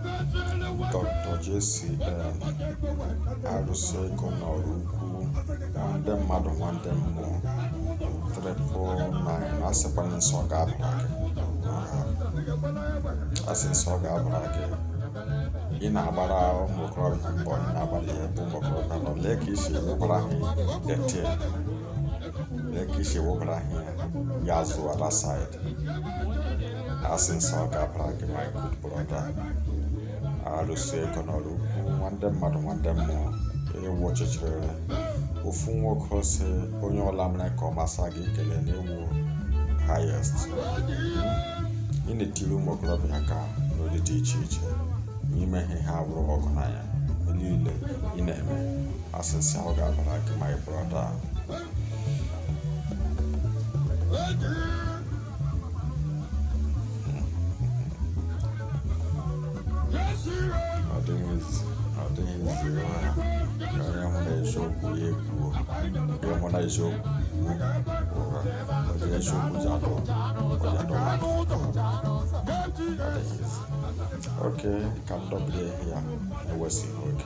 Dr. JCM arụsị ego n'ọrụ ukwu nwanne mmadụ nwanne mmụọ 999 asịkwa nsọ ga-abara gị asị nsọ ga-abara gị ị na-agbara ụmụ okorobịa mbọ ị na-agbara ihe bụ ụmụ okorobịa nọ lee ka isi ewekwara ha dete lee ka isi ewekwara ha ya azụ ala side asị nsọ ga-abara gị my good brother arụsị ego n'ọrụ ukwu nwanne mmadụ nwanne mmụọ ewu ọchịchịrị ofu nwoke ose onye ọla mere ka ọ masa gị kele na-ewu highest ị na-etiri ụmụ okorobịa ka n'ụdị dị iche iche n'ime ihe ha bụrụ ọgụ n'anya niile ị na-eme asịsị ahụ ga-abara gị my brother ọ dịghị izi onye hụ na-eziokwu ya ekwuo onye hụ na-eziokwu ụgha onye eziokwu ji adọ oke ka m dọbiri ihe ya ewesịghị oge